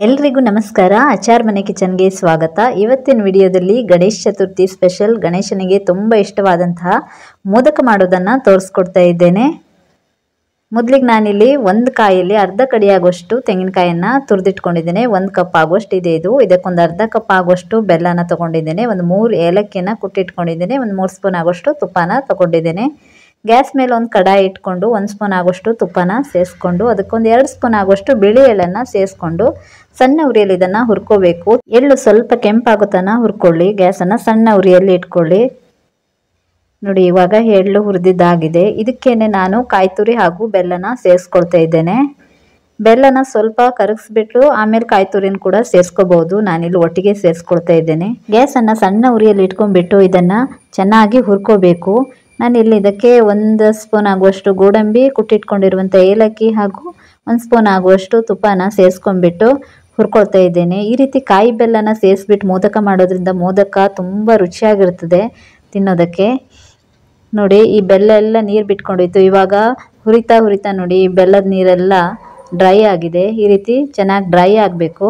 ಎಲ್ರಿಗೂ ನಮಸ್ಕಾರ. ಆಚಾರ್ ಮನೆ ಕಿಚನ್ಗೆ ಸ್ವಾಗತ. ಇವತ್ತಿನ ವಿಡಿಯೋದಲ್ಲಿ ಗಣೇಶ ಚತುರ್ಥಿ ಸ್ಪೆಷಲ್ ಗಣೇಶನಿಗೆ ತುಂಬ ಇಷ್ಟವಾದಂತಹ ಮೋದಕ ಮಾಡೋದನ್ನು ತೋರಿಸ್ಕೊಡ್ತಾ ಇದ್ದೇನೆ. ಮೊದಲಿಗೆ ನಾನಿಲ್ಲಿ ಒಂದು ಕಾಯಲ್ಲಿ ಅರ್ಧ ಕಡಿಯಾಗುವಷ್ಟು ತೆಂಗಿನಕಾಯನ್ನು ತುರಿದಿಟ್ಕೊಂಡಿದ್ದೇನೆ. 1 ಕಪ್ ಆಗುವಷ್ಟು ಇದೆ ಇದು. ಇದಕ್ಕೊಂದು ಅರ್ಧ ಕಪ್ ಆಗುವಷ್ಟು ಬೆಲ್ಲನ ತೊಗೊಂಡಿದ್ದೇನೆ. ಒಂದು 3 ಏಲಕ್ಕಿಯನ್ನು ಕುಟ್ಟಿಟ್ಕೊಂಡಿದ್ದೇನೆ. ಒಂದು 3 ಸ್ಪೂನ್ ಆಗುವಷ್ಟು ತುಪ್ಪನ ತೊಗೊಂಡಿದ್ದೇನೆ. ಗ್ಯಾಸ್ ಮೇಲೆ ಒಂದು ಕಡಾಯಿ ಇಟ್ಕೊಂಡು 1 ಸ್ಪೂನ್ ಆಗುವಷ್ಟು ತುಪ್ಪನ ಸೇರಿಸ್ಕೊಂಡು ಅದಕ್ಕೊಂದು 2 ಸ್ಪೂನ್ ಆಗುವಷ್ಟು ಬಿಳಿ ಎಳ್ಳನ್ನು ಸೇರಿಸ್ಕೊಂಡು ಸಣ್ಣ ಉರಿಯಲ್ಲಿ ಇದನ್ನು ಹುರ್ಕೋಬೇಕು. ಎಳ್ಳು ಸ್ವಲ್ಪ ಕೆಂಪಾಗೋ ತನಕ ಹುರ್ಕೊಳ್ಳಿ. ಗ್ಯಾಸನ್ನು ಸಣ್ಣ ಉರಿಯಲ್ಲಿ ಇಟ್ಕೊಳ್ಳಿ. ನೋಡಿ, ಇವಾಗ ಎಳ್ಳು ಹುರಿದಿದ್ದಾಗಿದೆ. ಇದಕ್ಕೇನೆ ನಾನು ಕಾಯಿ ತುರಿ ಹಾಗೂ ಬೆಲ್ಲನ ಸೇರಿಸ್ಕೊಳ್ತಾ ಇದ್ದೇನೆ. ಬೆಲ್ಲನ ಸ್ವಲ್ಪ ಕರಗಿಸ್ಬಿಟ್ಟು ಆಮೇಲೆ ಕಾಯಿ ತುರಿನ ಕೂಡ ಸೇರಿಸ್ಕೋಬಹುದು. ನಾನಿಲ್ಲಿ ಒಟ್ಟಿಗೆ ಸೇರಿಸ್ಕೊಳ್ತಾ ಇದ್ದೇನೆ. ಗ್ಯಾಸನ್ನು ಸಣ್ಣ ಉರಿಯಲ್ಲಿ ಇಟ್ಕೊಂಡ್ಬಿಟ್ಟು ಇದನ್ನು ಚೆನ್ನಾಗಿ ಹುರ್ಕೋಬೇಕು. ನಾನಿಲ್ಲಿ ಇದಕ್ಕೆ 1 ಸ್ಪೂನ್ ಆಗುವಷ್ಟು ಗೋಡಂಬಿ, ಕುಟ್ಟಿಟ್ಕೊಂಡಿರುವಂಥ ಏಲಕ್ಕಿ ಹಾಗೂ 1 ಸ್ಪೂನ್ ಆಗುವಷ್ಟು ತುಪ್ಪನ ಸೇರಿಸ್ಕೊಂಡ್ಬಿಟ್ಟು ಹುರ್ಕೊಳ್ತಾ ಇದ್ದೇನೆ. ಈ ರೀತಿ ಕಾಯಿ ಬೆಲ್ಲನ ಸೇರಿಸ್ಬಿಟ್ಟು ಮೋದಕ ಮಾಡೋದ್ರಿಂದ ಮೋದಕ ತುಂಬ ರುಚಿಯಾಗಿರ್ತದೆ ತಿನ್ನೋದಕ್ಕೆ. ನೋಡಿ, ಈ ಬೆಲ್ಲ ಎಲ್ಲ ನೀರು ಬಿಟ್ಕೊಂಡಿತ್ತು. ಇವಾಗ ಹುರಿತಾ ನೋಡಿ ಈ ಬೆಲ್ಲದ ನೀರೆಲ್ಲ ಡ್ರೈ ಆಗಿದೆ. ಈ ರೀತಿ ಚೆನ್ನಾಗಿ ಡ್ರೈ ಆಗಬೇಕು.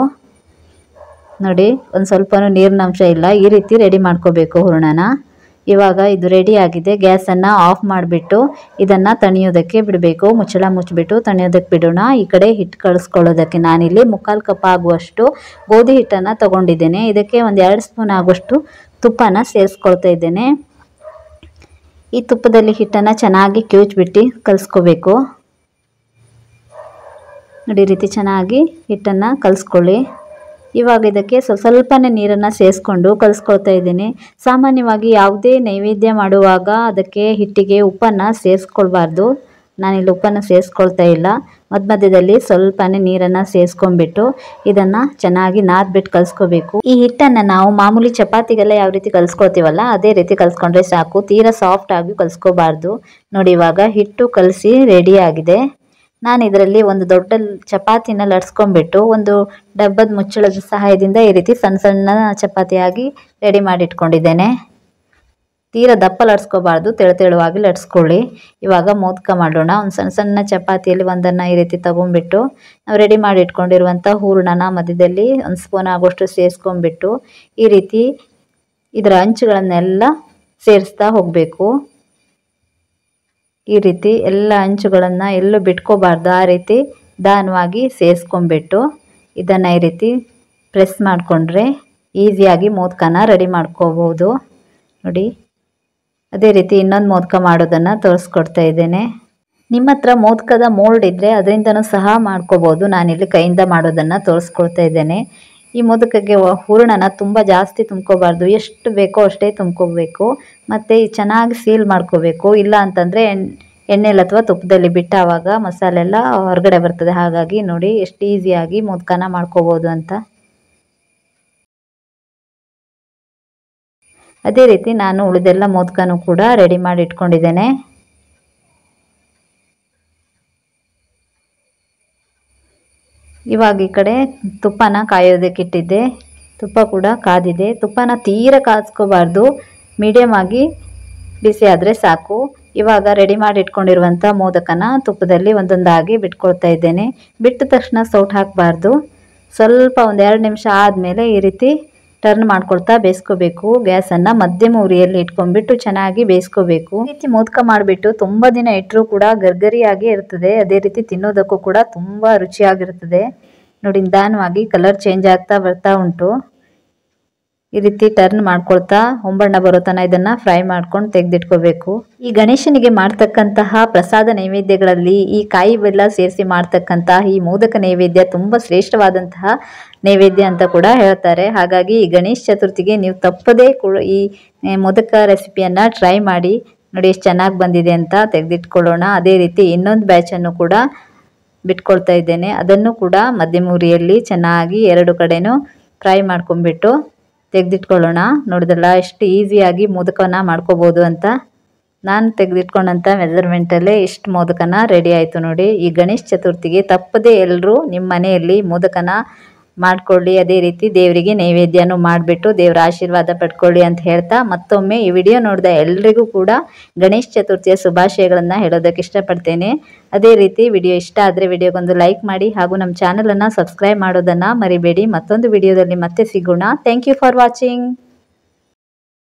ನೋಡಿ, ಒಂದು ಸ್ವಲ್ಪನೂ ನೀರಿನ ಅಂಶ ಇಲ್ಲ. ಈ ರೀತಿ ರೆಡಿ ಮಾಡ್ಕೋಬೇಕು ಹೂರಣನ. ಇವಾಗ ಇದು ರೆಡಿ ಆಗಿದೆ. ಗ್ಯಾಸನ್ನು ಆಫ್ ಮಾಡಿಬಿಟ್ಟು ಇದನ್ನು ತಣಿಯೋದಕ್ಕೆ ಬಿಡಬೇಕು. ಮುಚ್ಚಳ ಮುಚ್ಚಿಬಿಟ್ಟು ತಣಿಯೋದಕ್ಕೆ ಬಿಡೋಣ. ಈ ಕಡೆ ಹಿಟ್ಟು ಕಳಿಸ್ಕೊಳ್ಳೋದಕ್ಕೆ ನಾನಿಲ್ಲಿ 3/4 ಕಪ್ ಆಗುವಷ್ಟು ಗೋಧಿ ಹಿಟ್ಟನ್ನು ತೊಗೊಂಡಿದ್ದೇನೆ. ಇದಕ್ಕೆ ಒಂದು 2 ಸ್ಪೂನ್ ಆಗುವಷ್ಟು ತುಪ್ಪನ ಸೇರಿಸ್ಕೊಳ್ತಾ ಇದ್ದೇನೆ. ಈ ತುಪ್ಪದಲ್ಲಿ ಹಿಟ್ಟನ್ನು ಚೆನ್ನಾಗಿ ಕಿವುಚ್ಬಿಟ್ಟು ಕಲಿಸ್ಕೋಬೇಕು. ನೋಡಿ, ಈ ರೀತಿ ಚೆನ್ನಾಗಿ ಹಿಟ್ಟನ್ನು ಕಲಿಸ್ಕೊಳ್ಳಿ. ಇವಾಗ ಇದಕ್ಕೆ ಸ್ವಲ್ಪನೇ ನೀರನ್ನು ಸೇರಿಸ್ಕೊಂಡು ಕಲಿಸ್ಕೊಳ್ತಾ ಇದ್ದೀನಿ. ಸಾಮಾನ್ಯವಾಗಿ ಯಾವುದೇ ನೈವೇದ್ಯ ಮಾಡುವಾಗ ಅದಕ್ಕೆ ಹಿಟ್ಟಿಗೆ ಉಪ್ಪನ್ನು ಸೇರಿಸ್ಕೊಳ್ಬಾರ್ದು. ನಾನಿಲ್ಲಿ ಉಪ್ಪನ್ನು ಸೇರಿಸ್ಕೊಳ್ತಾ ಇಲ್ಲ. ಮಧ್ಯದಲ್ಲಿ ಸ್ವಲ್ಪನೇ ನೀರನ್ನು ಸೇರಿಸ್ಕೊಂಡ್ಬಿಟ್ಟು ಇದನ್ನು ಚೆನ್ನಾಗಿ ನಾದ್ಬಿಟ್ಟು ಕಲಿಸ್ಕೋಬೇಕು. ಈ ಹಿಟ್ಟನ್ನು ನಾವು ಮಾಮೂಲಿ ಚಪಾತಿಗೆಲ್ಲ ಯಾವ ರೀತಿ ಕಲಿಸ್ಕೊಳ್ತೀವಲ್ಲ ಅದೇ ರೀತಿ ಕಲಿಸ್ಕೊಂಡ್ರೆ ಸಾಕು. ತೀರಾ ಸಾಫ್ಟ್ ಆಗಿ ಕಲಿಸ್ಕೋಬಾರ್ದು. ನೋಡಿ, ಇವಾಗ ಹಿಟ್ಟು ಕಲಸಿ ರೆಡಿ ಆಗಿದೆ. ನಾನು ಇದರಲ್ಲಿ ಒಂದು ದೊಡ್ಡ ಚಪಾತಿನ ಲಟ್ಸ್ಕೊಂಡ್ಬಿಟ್ಟು ಒಂದು ಡಬ್ಬದ ಮುಚ್ಚಳದ ಸಹಾಯದಿಂದ ಈ ರೀತಿ ಸಣ್ಣ ಸಣ್ಣ ಚಪಾತಿಯಾಗಿ ರೆಡಿ ಮಾಡಿ ಇಟ್ಕೊಂಡಿದ್ದೇನೆ. ತೀರಾ ದಪ್ಪ ಲಟ್ಸ್ಕೋಬಾರ್ದು, ತೆಳುವಾಗಿ ಲಟ್ಸ್ಕೊಳ್ಳಿ. ಇವಾಗ ಮೋದಕ ಮಾಡೋಣ. ಒಂದು ಸಣ್ಣ ಸಣ್ಣ ಚಪಾತಿಯಲ್ಲಿ ಒಂದನ್ನು ಈ ರೀತಿ ತೊಗೊಂಡ್ಬಿಟ್ಟು ನಾವು ರೆಡಿ ಮಾಡಿ ಇಟ್ಕೊಂಡಿರುವಂಥ ಹೂರಣನ ಮಧ್ಯದಲ್ಲಿ 1 ಸ್ಪೂನ್ ಆಗೋಷ್ಟು ಸೇರಿಸ್ಕೊಂಡ್ಬಿಟ್ಟು ಈ ರೀತಿ ಇದರ ಅಂಚುಗಳನ್ನೆಲ್ಲ ಸೇರಿಸ್ತಾ ಹೋಗಬೇಕು. ಈ ರೀತಿ ಎಲ್ಲ ಅಂಚುಗಳನ್ನು ಎಲ್ಲೂ ಬಿಟ್ಕೋಬಾರ್ದು. ಆ ರೀತಿ ನಿಧಾನವಾಗಿ ಸೇರಿಸ್ಕೊಂಡ್ಬಿಟ್ಟು ಇದನ್ನು ಈ ರೀತಿ ಪ್ರೆಸ್ ಮಾಡಿಕೊಂಡ್ರೆ ಈಸಿಯಾಗಿ ಮೋದಕನ ರೆಡಿ ಮಾಡ್ಕೋಬೋದು. ನೋಡಿ, ಅದೇ ರೀತಿ ಇನ್ನೊಂದು ಮೋದಕ ಮಾಡೋದನ್ನು ತೋರಿಸ್ಕೊಡ್ತಾ ಇದ್ದೇನೆ. ನಿಮ್ಮ ಹತ್ರ ಮೋದಕದ ಮೋಲ್ಡ್ ಇದ್ದರೆ ಅದರಿಂದನೂ ಸಹ ಮಾಡ್ಕೋಬೋದು. ನಾನಿಲ್ಲಿ ಕೈಯಿಂದ ಮಾಡೋದನ್ನು ತೋರಿಸ್ಕೊಳ್ತಾ ಇದ್ದೇನೆ. ಈ ಮೋದಕಕ್ಕೆ ಹೂರಣನ ತುಂಬ ಜಾಸ್ತಿ ತುಂಬ್ಕೋಬಾರ್ದು. ಎಷ್ಟು ಬೇಕೋ ಅಷ್ಟೇ ತುಂಬ್ಕೋಬೇಕು. ಮತ್ತು ಚೆನ್ನಾಗಿ ಸೀಲ್ ಮಾಡ್ಕೋಬೇಕು. ಇಲ್ಲ ಅಂತಂದರೆ ಎಣ್ಣೆಲಿ ಅಥವಾ ತುಪ್ಪದಲ್ಲಿ ಬಿಟ್ಟಾವಾಗ ಮಸಾಲೆ ಎಲ್ಲ ಹೊರಗಡೆ ಬರ್ತದೆ. ಹಾಗಾಗಿ ನೋಡಿ ಎಷ್ಟು ಈಸಿಯಾಗಿ ಮೋದಕನ ಮಾಡ್ಕೋಬೋದು ಅಂತ. ಅದೇ ರೀತಿ ನಾನು ಉಳಿದೆಲ್ಲ ಮೋದಕನೂ ಕೂಡ ರೆಡಿ ಮಾಡಿ ಇಟ್ಕೊಂಡಿದ್ದೇನೆ. ಇವಾಗ ಈ ಕಡೆ ತುಪ್ಪನ ಕಾಯೋದಕ್ಕೆ ಇಟ್ಟಿದ್ದೆ. ತುಪ್ಪ ಕೂಡ ಕಾದಿದೆ. ತುಪ್ಪನ ತೀರಾ ಕಾಯಿಸ್ಕೋಬಾರ್ದು, ಮೀಡಿಯಮ್ ಆಗಿ ಬಿಸಿ ಆದರೆ ಸಾಕು. ಇವಾಗ ರೆಡಿ ಮಾಡಿ ಇಟ್ಕೊಂಡಿರುವಂಥ ಮೋದಕನ ತುಪ್ಪದಲ್ಲಿ ಒಂದೊಂದಾಗಿ ಬಿಟ್ಕೊಳ್ತಾ ಇದ್ದೇನೆ. ಬಿಟ್ಟ ತಕ್ಷಣ ಸೌಟ್ ಹಾಕಬಾರ್ದು. ಸ್ವಲ್ಪ ಒಂದು 2 ನಿಮಿಷ ಆದಮೇಲೆ ಈ ರೀತಿ ಟರ್ನ್ ಮಾಡ್ಕೊಳ್ತಾ ಬೇಯಿಸ್ಕೋಬೇಕು. ಗ್ಯಾಸನ್ನು ಮಧ್ಯಮ ಉರಿಯಲ್ಲಿ ಇಟ್ಕೊಂಡ್ಬಿಟ್ಟು ಚೆನ್ನಾಗಿ ಬೇಯಿಸ್ಕೋಬೇಕು. ಈ ರೀತಿ ಮೋದಕ ಮಾಡಿಬಿಟ್ಟು ತುಂಬ ದಿನ ಇಟ್ಟರೂ ಕೂಡ ಗರ್ಗರಿಯಾಗಿ ಇರ್ತದೆ. ಅದೇ ರೀತಿ ತಿನ್ನೋದಕ್ಕೂ ಕೂಡ ತುಂಬ ರುಚಿಯಾಗಿರ್ತದೆ. ನೋಡಿ, ನಿಧಾನವಾಗಿ ಕಲರ್ ಚೇಂಜ್ ಆಗ್ತಾ ಬರ್ತಾ ಉಂಟು. ಈ ರೀತಿ ಟರ್ನ್ ಮಾಡ್ಕೊಳ್ತಾ ಹೊಂಬಣ್ಣ ಬರೋ ತನಕ ಇದನ್ನು ಫ್ರೈ ಮಾಡ್ಕೊಂಡು ತೆಗೆದಿಟ್ಕೋಬೇಕು. ಈ ಗಣೇಶನಿಗೆ ಮಾಡ್ತಕ್ಕಂತಹ ಪ್ರಸಾದ ನೈವೇದ್ಯಗಳಲ್ಲಿ ಈ ಕಾಯಿ ಬೆಲ್ಲ ಸೇರಿಸಿ ಮಾಡ್ತಕ್ಕಂತಹ ಈ ಮೋದಕ ನೈವೇದ್ಯ ತುಂಬ ಶ್ರೇಷ್ಠವಾದಂತಹ ನೈವೇದ್ಯ ಅಂತ ಕೂಡ ಹೇಳ್ತಾರೆ. ಹಾಗಾಗಿ ಈ ಗಣೇಶ ಚತುರ್ಥಿಗೆ ನೀವು ತಪ್ಪದೇ ಈ ಮೋದಕ ರೆಸಿಪಿಯನ್ನು ಟ್ರೈ ಮಾಡಿ. ನೋಡಿ ಎಷ್ಟು ಚೆನ್ನಾಗಿ ಬಂದಿದೆ ಅಂತ. ತೆಗೆದಿಟ್ಕೊಳ್ಳೋಣ. ಅದೇ ರೀತಿ ಇನ್ನೊಂದು ಬ್ಯಾಚನ್ನು ಕೂಡ ಬಿಟ್ಕೊಳ್ತಾ ಇದ್ದೇನೆ. ಅದನ್ನು ಕೂಡ ಮಧ್ಯಮ ಉರಿಯಲ್ಲಿ ಚೆನ್ನಾಗಿ 2 ಕಡೆನೂ ಫ್ರೈ ಮಾಡ್ಕೊಂಡ್ಬಿಟ್ಟು ತೆಗೆದಿಟ್ಕೊಳ್ಳೋಣ. ನೋಡಿದ್ರಲ್ಲ ಎಷ್ಟು ಈಸಿಯಾಗಿ ಮೋದಕನ ಮಾಡ್ಕೋಬೋದು ಅಂತ. ನಾನು ತೆಗೆದಿಟ್ಕೊಂಡಂಥ ಮೆಜರ್ಮೆಂಟಲ್ಲೇ ಇಷ್ಟು ಮೋದಕನ ರೆಡಿ ಆಯಿತು ನೋಡಿ. ಈ ಗಣೇಶ ಚತುರ್ಥಿಗೆ ತಪ್ಪದೇ ಎಲ್ಲರೂ ನಿಮ್ಮ ಮನೆಯಲ್ಲಿ ಮೋದಕನ ಮಾಡ್ಕೊಳ್ಳಿ. ಅದೇ ರೀತಿ ದೇವರಿಗೆ ನೈವೇದ್ಯನೂ ಮಾಡಿಬಿಟ್ಟು ದೇವರ ಆಶೀರ್ವಾದ ಪಡ್ಕೊಳ್ಳಿ ಅಂತ ಹೇಳ್ತಾ ಮತ್ತೊಮ್ಮೆ ಈ ವಿಡಿಯೋ ನೋಡಿದ ಎಲ್ರಿಗೂ ಕೂಡ ಗಣೇಶ ಚತುರ್ಥಿಯ ಶುಭಾಶಯಗಳನ್ನು ಹೇಳೋದಕ್ಕೆ ಇಷ್ಟಪಡ್ತೇನೆ. ಅದೇ ರೀತಿ ವಿಡಿಯೋ ಇಷ್ಟ ಆದರೆ ವಿಡಿಯೋಗೊಂದು ಲೈಕ್ ಮಾಡಿ ಹಾಗೂ ನಮ್ಮ ಚಾನಲನ್ನು ಸಬ್ಸ್ಕ್ರೈಬ್ ಮಾಡೋದನ್ನು ಮರಿಬೇಡಿ. ಮತ್ತೊಂದು ವಿಡಿಯೋದಲ್ಲಿ ಮತ್ತೆ ಸಿಗೋಣ. Thank you for watching.